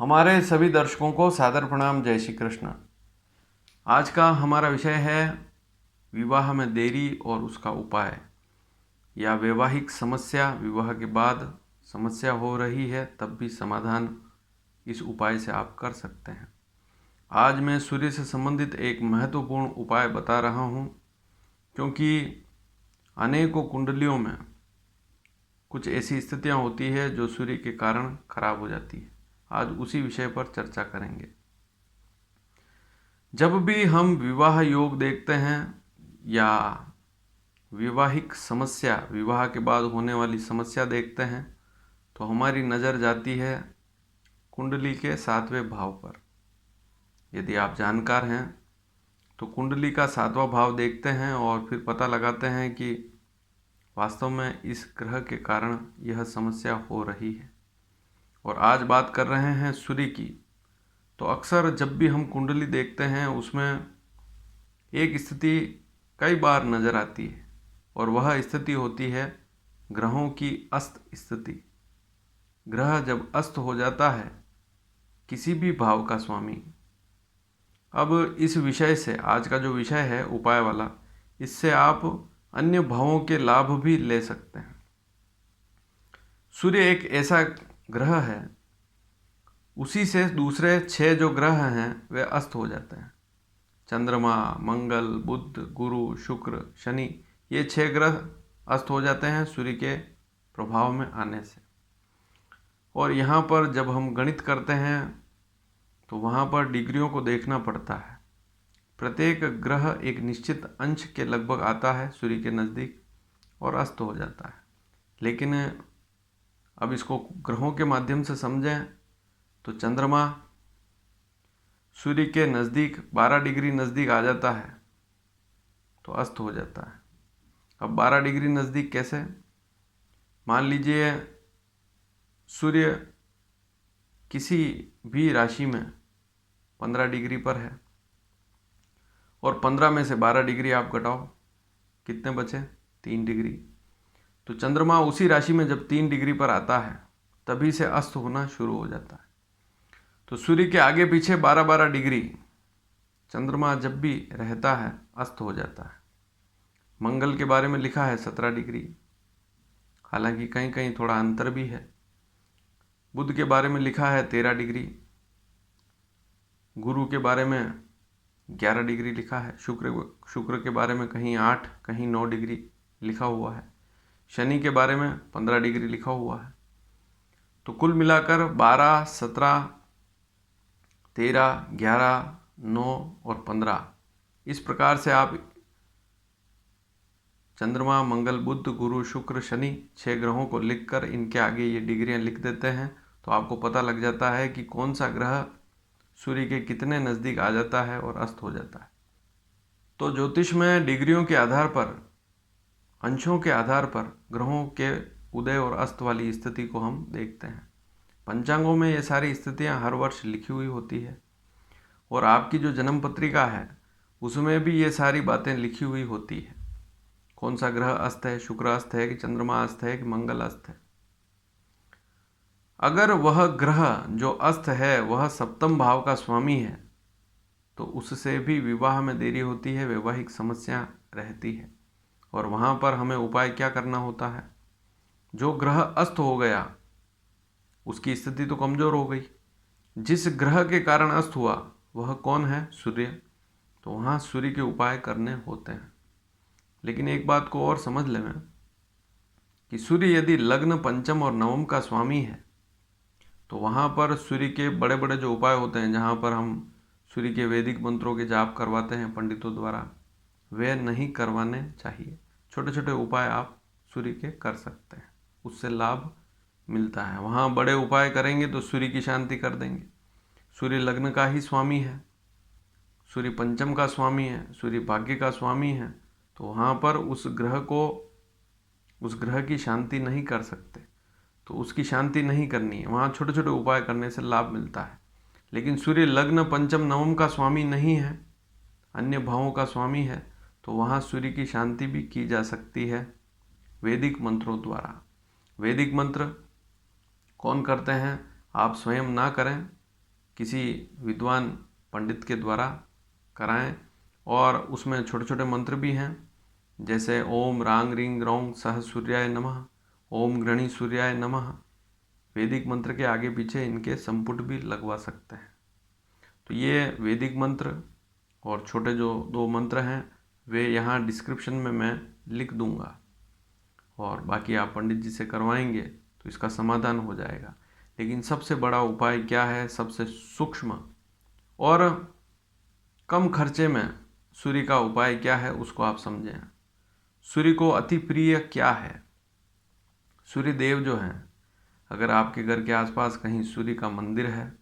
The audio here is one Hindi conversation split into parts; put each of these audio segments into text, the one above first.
हमारे सभी दर्शकों को सादर प्रणाम। जय श्री कृष्ण। आज का हमारा विषय है विवाह में देरी और उसका उपाय, या वैवाहिक समस्या। विवाह के बाद समस्या हो रही है तब भी समाधान इस उपाय से आप कर सकते हैं। आज मैं सूर्य से संबंधित एक महत्वपूर्ण उपाय बता रहा हूँ, क्योंकि अनेकों कुंडलियों में कुछ ऐसी स्थितियाँ होती है जो सूर्य के कारण खराब हो जाती है। आज उसी विषय पर चर्चा करेंगे। जब भी हम विवाह योग देखते हैं या वैवाहिक समस्या, विवाह के बाद होने वाली समस्या देखते हैं, तो हमारी नज़र जाती है कुंडली के 7वें भाव पर। यदि आप जानकार हैं तो कुंडली का 7वां भाव देखते हैं और फिर पता लगाते हैं कि वास्तव में इस ग्रह के कारण यह समस्या हो रही है। और आज बात कर रहे हैं सूर्य की। तो अक्सर जब भी हम कुंडली देखते हैं उसमें एक स्थिति कई बार नज़र आती है, और वह स्थिति होती है ग्रहों की अस्त स्थिति। ग्रह जब अस्त हो जाता है किसी भी भाव का स्वामी। अब इस विषय से, आज का जो विषय है उपाय वाला, इससे आप अन्य भावों के लाभ भी ले सकते हैं। सूर्य एक ऐसा ग्रह है, उसी से दूसरे 6 जो ग्रह हैं वे अस्त हो जाते हैं। चंद्रमा, मंगल, बुध, गुरु, शुक्र, शनि, ये 6 ग्रह अस्त हो जाते हैं सूर्य के प्रभाव में आने से। और यहाँ पर जब हम गणित करते हैं तो वहाँ पर डिग्रियों को देखना पड़ता है। प्रत्येक ग्रह एक निश्चित अंश के लगभग आता है सूर्य के नज़दीक और अस्त हो जाता है। लेकिन अब इसको ग्रहों के माध्यम से समझें तो चंद्रमा सूर्य के नज़दीक 12 डिग्री नज़दीक आ जाता है तो अस्त हो जाता है। अब 12 डिग्री नज़दीक कैसे? मान लीजिए सूर्य किसी भी राशि में 15 डिग्री पर है और 15 में से 12 डिग्री आप घटाओ, कितने बचे? 3 डिग्री। तो चंद्रमा उसी राशि में जब 3 डिग्री पर आता है तभी से अस्त होना शुरू हो जाता है। तो सूर्य के आगे पीछे 12-12 डिग्री चंद्रमा जब भी रहता है अस्त हो जाता है। मंगल के बारे में लिखा है 17 डिग्री, हालांकि कहीं कहीं थोड़ा अंतर भी है। बुध के बारे में लिखा है 13 डिग्री, गुरु के बारे में 11 डिग्री लिखा है, शुक्र के बारे में कहीं 8 कहीं 9 डिग्री लिखा हुआ है, शनि के बारे में 15 डिग्री लिखा हुआ है। तो कुल मिलाकर 12, 17, 13, 11, 9 और 15, इस प्रकार से आप चंद्रमा, मंगल, बुध, गुरु, शुक्र, शनि 6 ग्रहों को लिखकर इनके आगे ये डिग्रियां लिख देते हैं तो आपको पता लग जाता है कि कौन सा ग्रह सूर्य के कितने नज़दीक आ जाता है और अस्त हो जाता है। तो ज्योतिष में डिग्रियों के आधार पर, अंशों के आधार पर ग्रहों के उदय और अस्त वाली स्थिति को हम देखते हैं। पंचांगों में ये सारी स्थितियां हर वर्ष लिखी हुई होती है, और आपकी जो जन्म पत्रिका है उसमें भी ये सारी बातें लिखी हुई होती है। कौन सा ग्रह अस्त है, शुक्र अस्त है कि चंद्रमा अस्त है कि मंगल अस्त है। अगर वह ग्रह जो अस्त है वह सप्तम भाव का स्वामी है तो उससे भी विवाह में देरी होती है, वैवाहिक समस्या रहती है। और वहाँ पर हमें उपाय क्या करना होता है? जो ग्रह अस्त हो गया उसकी स्थिति तो कमज़ोर हो गई। जिस ग्रह के कारण अस्त हुआ वह कौन है? सूर्य। तो वहाँ सूर्य के उपाय करने होते हैं। लेकिन एक बात को और समझ लें कि सूर्य यदि लग्न, पंचम और नवम का स्वामी है तो वहाँ पर सूर्य के बड़े बड़े जो उपाय होते हैं, जहाँ पर हम सूर्य के वैदिक मंत्रों के जाप करवाते हैं पंडितों द्वारा, वे नहीं करवाने चाहिए। छोटे छोटे उपाय आप सूर्य के कर सकते हैं, उससे लाभ मिलता है। वहाँ बड़े उपाय करेंगे तो सूर्य की शांति कर देंगे। सूर्य लग्न का ही स्वामी है, सूर्य पंचम का स्वामी है, सूर्य भाग्य का स्वामी है, तो वहाँ पर उस ग्रह की शांति नहीं कर सकते। तो उसकी शांति नहीं करनी है, वहाँ छोटे छोटे उपाय करने से लाभ मिलता है। लेकिन सूर्य लग्न, पंचम, नवम का स्वामी नहीं है, अन्य भावों का स्वामी है, तो वहाँ सूर्य की शांति भी की जा सकती है वैदिक मंत्रों द्वारा। वैदिक मंत्र कौन करते हैं? आप स्वयं ना करें, किसी विद्वान पंडित के द्वारा कराएं। और उसमें छोटे छोटे मंत्र भी हैं, जैसे ओम रांग रिंग रौंग सह सूर्याय नमः, ओम गृणी सूर्याय नमः। वैदिक मंत्र के आगे पीछे इनके संपुट भी लगवा सकते हैं। तो ये वैदिक मंत्र और छोटे जो 2 मंत्र हैं वे यहाँ डिस्क्रिप्शन में मैं लिख दूंगा, और बाकी आप पंडित जी से करवाएंगे तो इसका समाधान हो जाएगा। लेकिन सबसे बड़ा उपाय क्या है, सबसे सूक्ष्म और कम खर्चे में सूर्य का उपाय क्या है, उसको आप समझें। सूर्य को अति प्रिय क्या है? सूर्य देव जो हैं, अगर आपके घर के आसपास कहीं सूर्य का मंदिर है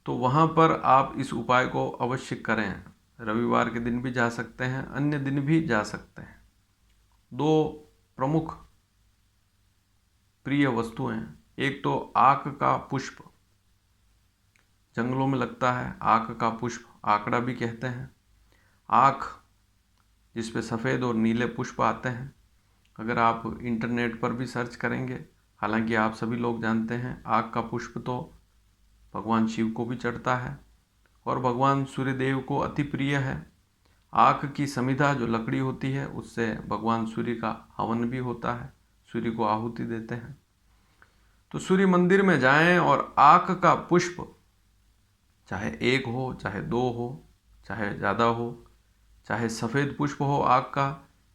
तो वहाँ पर आप इस उपाय को अवश्य करें। रविवार के दिन भी जा सकते हैं, अन्य दिन भी जा सकते हैं। 2 प्रमुख प्रिय वस्तुएं, एक तो आक का पुष्प, जंगलों में लगता है आक का पुष्प, आकड़ा भी कहते हैं। आक जिस पे सफ़ेद और नीले पुष्प आते हैं, अगर आप इंटरनेट पर भी सर्च करेंगे, हालांकि आप सभी लोग जानते हैं आक का पुष्प तो भगवान शिव को भी चढ़ता है और भगवान सूर्यदेव को अति प्रिय है। आक की समिधा जो लकड़ी होती है उससे भगवान सूर्य का हवन भी होता है, सूर्य को आहुति देते हैं। तो सूर्य मंदिर में जाएं और आक का पुष्प, चाहे 1 हो, चाहे 2 हो, चाहे ज़्यादा हो, चाहे सफ़ेद पुष्प हो आक का,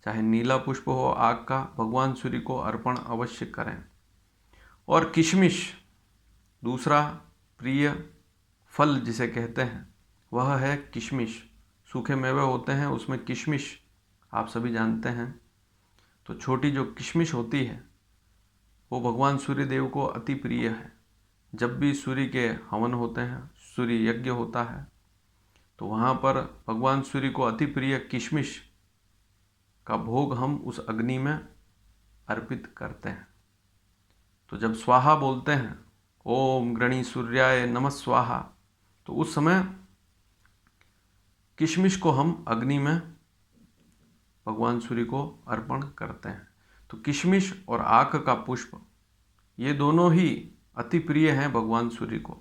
चाहे नीला पुष्प हो आक का, भगवान सूर्य को अर्पण अवश्य करें। और किशमिश, दूसरा प्रिय फल जिसे कहते हैं वह है किशमिश। सूखे मेवे होते हैं उसमें किशमिश आप सभी जानते हैं। तो छोटी जो किशमिश होती है वो भगवान सूर्य देव को अति प्रिय है। जब भी सूर्य के हवन होते हैं, सूर्य यज्ञ होता है, तो वहाँ पर भगवान सूर्य को अति प्रिय किशमिश का भोग हम उस अग्नि में अर्पित करते हैं। तो जब स्वाहा बोलते हैं, ओम गृणी सूर्याय नमः स्वाहा, तो उस समय किशमिश को हम अग्नि में भगवान सूर्य को अर्पण करते हैं। तो किशमिश और आक का पुष्प ये दोनों ही अति प्रिय हैं भगवान सूर्य को।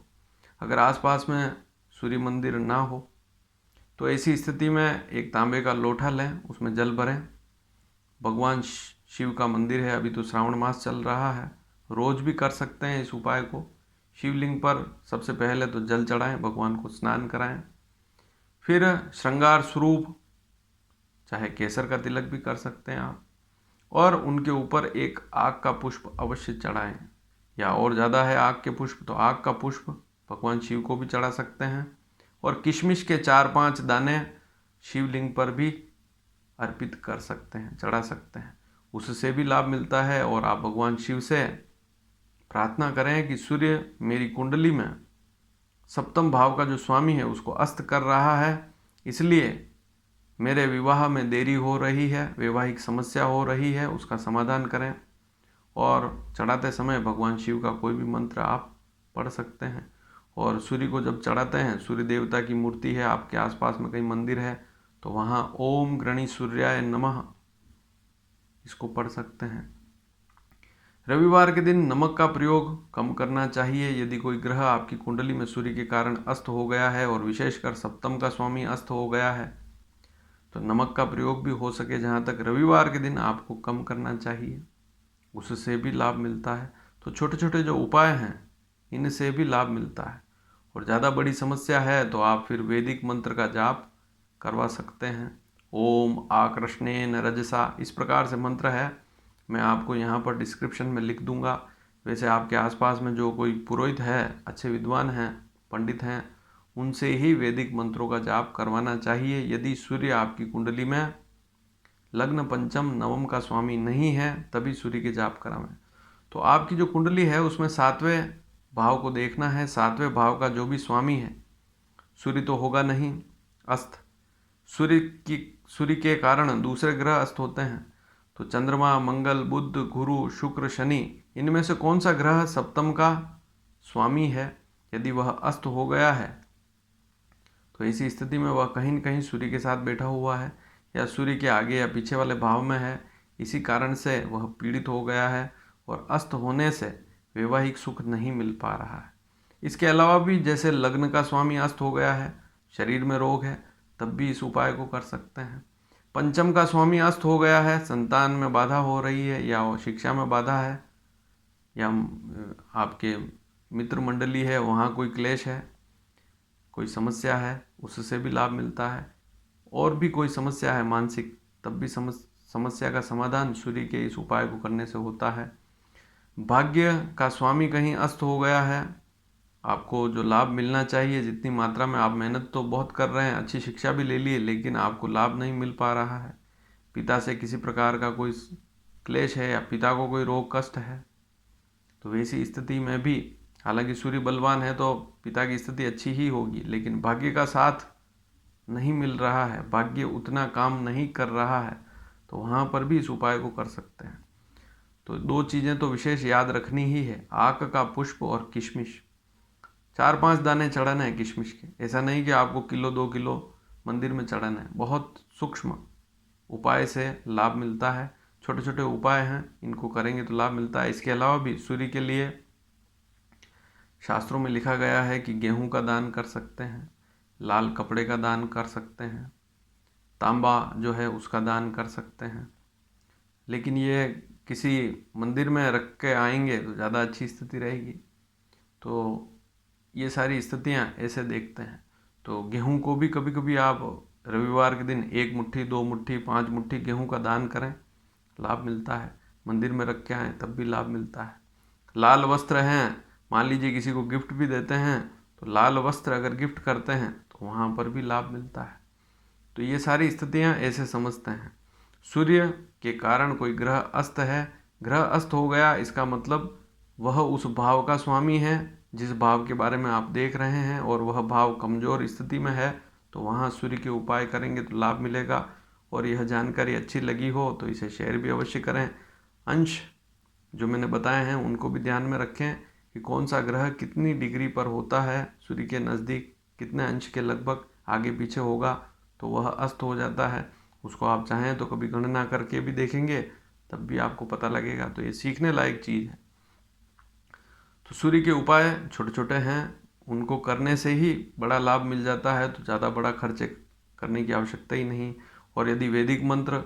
अगर आसपास में सूर्य मंदिर ना हो तो ऐसी स्थिति में एक तांबे का लोटा लें, उसमें जल भरें। भगवान शिव का मंदिर है, अभी तो श्रावण मास चल रहा है, रोज भी कर सकते हैं इस उपाय को। शिवलिंग पर सबसे पहले तो जल चढ़ाएं, भगवान को स्नान कराएं, फिर श्रृंगार स्वरूप चाहे केसर का तिलक भी कर सकते हैं आप, और उनके ऊपर एक आग का पुष्प अवश्य चढ़ाएं। या और ज़्यादा है आग के पुष्प तो आग का पुष्प भगवान शिव को भी चढ़ा सकते हैं, और किशमिश के 4-5 दाने शिवलिंग पर भी अर्पित कर सकते हैं, चढ़ा सकते हैं। उससे भी लाभ मिलता है। और आप भगवान शिव से प्रार्थना करें कि सूर्य मेरी कुंडली में सप्तम भाव का जो स्वामी है उसको अस्त कर रहा है, इसलिए मेरे विवाह में देरी हो रही है, वैवाहिक समस्या हो रही है, उसका समाधान करें। और चढ़ाते समय भगवान शिव का कोई भी मंत्र आप पढ़ सकते हैं। और सूर्य को जब चढ़ाते हैं, सूर्य देवता की मूर्ति है आपके आसपास में कहीं मंदिर है तो वहाँ ओम गृणी सूर्याय नमः इसको पढ़ सकते हैं। रविवार के दिन नमक का प्रयोग कम करना चाहिए। यदि कोई ग्रह आपकी कुंडली में सूर्य के कारण अस्त हो गया है और विशेषकर सप्तम का स्वामी अस्त हो गया है तो नमक का प्रयोग भी हो सके जहाँ तक रविवार के दिन आपको कम करना चाहिए, उससे भी लाभ मिलता है। तो छोटे छोटे जो उपाय हैं इनसे भी लाभ मिलता है। और ज़्यादा बड़ी समस्या है तो आप फिर वैदिक मंत्र का जाप करवा सकते हैं। ओम आकृष्णेन रजसा, इस प्रकार से मंत्र है, मैं आपको यहाँ पर डिस्क्रिप्शन में लिख दूंगा। वैसे आपके आसपास में जो कोई पुरोहित है, अच्छे विद्वान हैं, पंडित हैं, उनसे ही वैदिक मंत्रों का जाप करवाना चाहिए। यदि सूर्य आपकी कुंडली में लग्न पंचम नवम का स्वामी नहीं है तभी सूर्य के जाप करावें। तो आपकी जो कुंडली है उसमें 7वें भाव को देखना है। 7वें भाव का जो भी स्वामी है, सूर्य तो होगा नहीं अस्त, सूर्य के कारण दूसरे ग्रह अस्त होते हैं। तो चंद्रमा, मंगल, बुध, गुरु, शुक्र, शनि, इनमें से कौन सा ग्रह सप्तम का स्वामी है, यदि वह अस्त हो गया है तो ऐसी स्थिति में वह कहीं न कहीं सूर्य के साथ बैठा हुआ है या सूर्य के आगे या पीछे वाले भाव में है, इसी कारण से वह पीड़ित हो गया है और अस्त होने से वैवाहिक सुख नहीं मिल पा रहा है। इसके अलावा भी जैसे लग्न का स्वामी अस्त हो गया है, शरीर में रोग है, तब भी इस उपाय को कर सकते हैं। पंचम का स्वामी अस्त हो गया है, संतान में बाधा हो रही है या शिक्षा में बाधा है या आपके मित्र मंडली है वहाँ कोई क्लेश है, कोई समस्या है, उससे भी लाभ मिलता है। और भी कोई समस्या है मानसिक, तब भी समस्या का समाधान सूर्य के इस उपाय को करने से होता है। भाग्य का स्वामी कहीं अस्त हो गया है, आपको जो लाभ मिलना चाहिए, जितनी मात्रा में आप मेहनत तो बहुत कर रहे हैं, अच्छी शिक्षा भी ले लिए, लेकिन आपको लाभ नहीं मिल पा रहा है। पिता से किसी प्रकार का कोई क्लेश है या पिता को कोई रोग कष्ट है, तो वैसी स्थिति में भी हालांकि सूर्य बलवान है तो पिता की स्थिति अच्छी ही होगी, लेकिन भाग्य का साथ नहीं मिल रहा है, भाग्य उतना काम नहीं कर रहा है, तो वहाँ पर भी इस उपाय को कर सकते हैं। तो 2 चीज़ें तो विशेष याद रखनी ही है, आक का पुष्प और किशमिश। 4-5 दाने चढ़ाने हैं किशमिश के, ऐसा नहीं कि आपको किलो 2 किलो मंदिर में चढ़ाना है। बहुत सूक्ष्म उपाय से लाभ मिलता है, छोटे छोटे उपाय हैं, इनको करेंगे तो लाभ मिलता है। इसके अलावा भी सूर्य के लिए शास्त्रों में लिखा गया है कि गेहूं का दान कर सकते हैं, लाल कपड़े का दान कर सकते हैं, तांबा जो है उसका दान कर सकते हैं, लेकिन ये किसी मंदिर में रख के आएंगे तो ज़्यादा अच्छी स्थिति रहेगी। तो ये सारी स्थितियाँ ऐसे देखते हैं। तो गेहूं को भी कभी कभी आप रविवार के दिन 1 मुट्ठी 2 मुट्ठी 5 मुट्ठी गेहूं का दान करें, लाभ मिलता है। मंदिर में रख के आएँ तब भी लाभ मिलता है। लाल वस्त्र हैं, मान लीजिए किसी को गिफ्ट भी देते हैं, तो लाल वस्त्र अगर गिफ्ट करते हैं तो वहाँ पर भी लाभ मिलता है। तो ये सारी स्थितियाँ ऐसे समझते हैं। सूर्य के कारण कोई ग्रह अस्त है, ग्रह अस्त हो गया, इसका मतलब वह उस भाव का स्वामी है जिस भाव के बारे में आप देख रहे हैं, और वह भाव कमज़ोर स्थिति में है, तो वहाँ सूर्य के उपाय करेंगे तो लाभ मिलेगा। और यह जानकारी अच्छी लगी हो तो इसे शेयर भी अवश्य करें। अंश जो मैंने बताए हैं उनको भी ध्यान में रखें कि कौन सा ग्रह कितनी डिग्री पर होता है, सूर्य के नज़दीक कितने अंश के लगभग आगे पीछे होगा तो वह अस्त हो जाता है। उसको आप चाहें तो कभी गणना करके भी देखेंगे, तब भी आपको पता लगेगा। तो ये सीखने लायक चीज़ है। तो सूर्य के उपाय छोटे छोटे हैं, उनको करने से ही बड़ा लाभ मिल जाता है, तो ज़्यादा बड़ा खर्चे करने की आवश्यकता ही नहीं। और यदि वैदिक मंत्र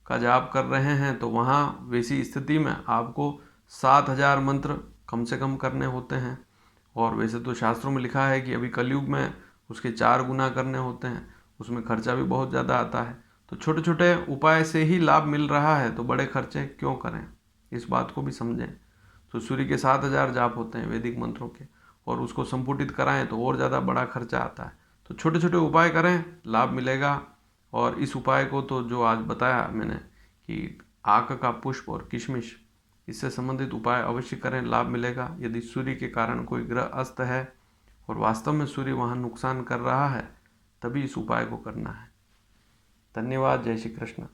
का जाप कर रहे हैं तो वहाँ वैसी स्थिति में आपको 7,000 मंत्र कम से कम करने होते हैं। और वैसे तो शास्त्रों में लिखा है कि अभी कलयुग में उसके 4 गुना करने होते हैं, उसमें खर्चा भी बहुत ज़्यादा आता है। तो छोटे छोटे उपाय से ही लाभ मिल रहा है, तो बड़े खर्चे क्यों करें, इस बात को भी समझें। तो सूर्य के 7,000 जाप होते हैं वैदिक मंत्रों के, और उसको संपुटित कराएं तो और ज़्यादा बड़ा खर्चा आता है। तो छोटे छोटे उपाय करें, लाभ मिलेगा। और इस उपाय को तो जो आज बताया मैंने कि आक का पुष्प और किशमिश, इससे संबंधित उपाय अवश्य करें, लाभ मिलेगा। यदि सूर्य के कारण कोई ग्रह अस्त है और वास्तव में सूर्य वहाँ नुकसान कर रहा है, तभी इस उपाय को करना है। धन्यवाद। जय श्री कृष्ण।